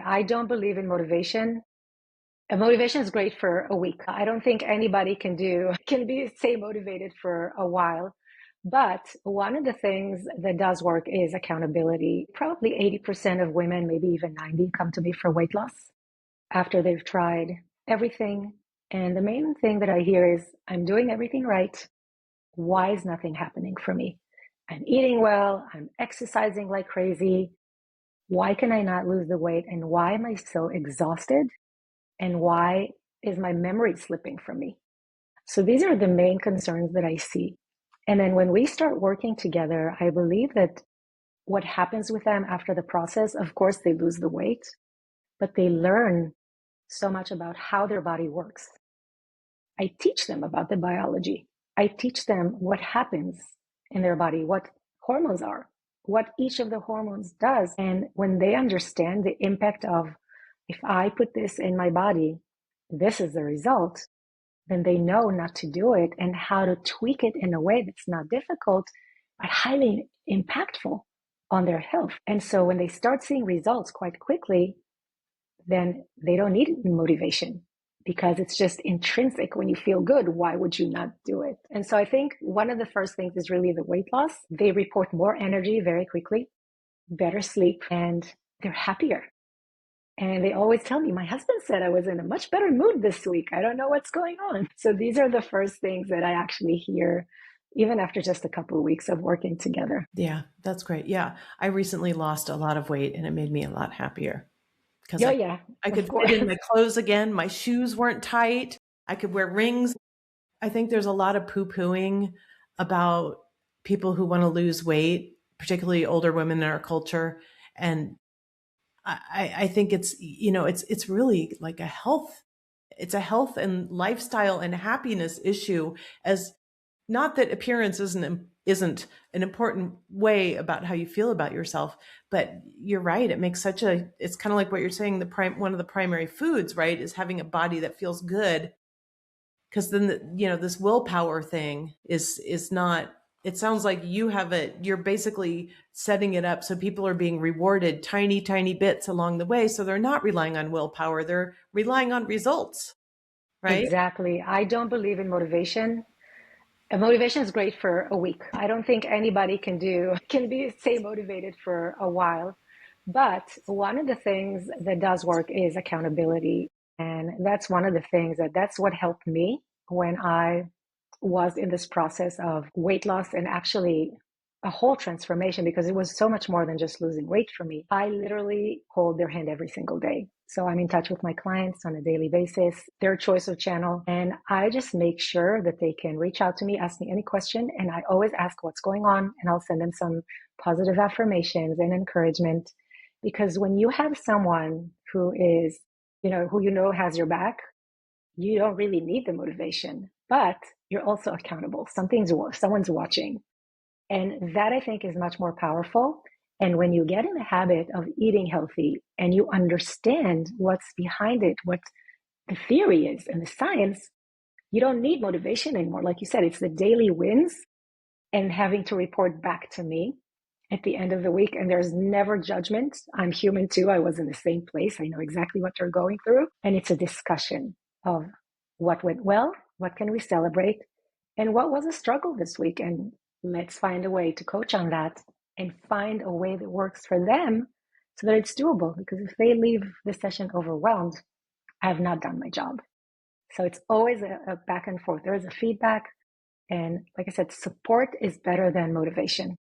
I don't believe in motivation. Motivation is great for a week. I don't think anybody stay motivated for a while. But one of the things that does work is accountability. Probably 80% of women, maybe even 90, come to me for weight loss after they've tried everything. And the main thing that I hear is, I'm doing everything right. Why is nothing happening for me? I'm eating well. I'm exercising like crazy. Why can I not lose the weight? And why am I so exhausted? And why is my memory slipping from me? So these are the main concerns that I see. And then when we start working together, I believe that what happens with them after the process, of course, they lose the weight, but they learn so much about how their body works. I teach them about the biology. I teach them what happens in their body, what hormones are, what each of the hormones does. And when they understand the impact of, if I put this in my body, this is the result, then they know not to do it and how to tweak it in a way that's not difficult, but highly impactful on their health. And so when they start seeing results quite quickly, then they don't need motivation because it's just intrinsic. When you feel good, why would you not do it? And so I think one of the first things is really the weight loss. They report more energy very quickly, better sleep, and they're happier. And they always tell me, my husband said I was in a much better mood this week. I don't know what's going on. So these are the first things that I actually hear, even after just a couple of weeks of working together. Yeah, that's great. Yeah. I recently lost a lot of weight and it made me a lot happier because Yeah, yeah, I of could fit in course. my clothes again. My shoes weren't tight. I could wear rings. I think there's a lot of poo-pooing about people who want to lose weight, particularly older women in our culture. And I think it's really like it's a health and lifestyle and happiness issue, as not that appearance isn't an important way about how you feel about yourself, but you're right. It makes it's kind of like what you're saying, one of the primary foods, right, is having a body that feels good. Because then this willpower thing is not, it sounds like you're basically setting it up so people are being rewarded tiny bits along the way, so they're not relying on willpower, they're relying on results, right? Exactly. I don't believe in motivation. Motivation is great for a week. I don't think anybody stay motivated for a while. But one of the things that does work is accountability. And that's one of the things that's what helped me when I was in this process of weight loss and actually a whole transformation, because it was so much more than just losing weight for me. I literally hold their hand every single day. So I'm in touch with my clients on a daily basis, their choice of channel. And I just make sure that they can reach out to me, ask me any question. And I always ask what's going on, and I'll send them some positive affirmations and encouragement. Because when you have someone who is, who has your back, you don't really need the motivation, but you're also accountable. Someone's watching. And that, I think, is much more powerful. And when you get in the habit of eating healthy and you understand what's behind it, what the theory is and the science, you don't need motivation anymore. Like you said, it's the daily wins and having to report back to me at the end of the week. And there's never judgment. I'm human too. I was in the same place. I know exactly what you're going through. And it's a discussion of what went well, what can we celebrate, and what was a struggle this week. And let's find a way to coach on that and find a way that works for them so that it's doable. Because if they leave the session overwhelmed, I have not done my job. So it's always a back and forth. There is a feedback. And like I said, support is better than motivation.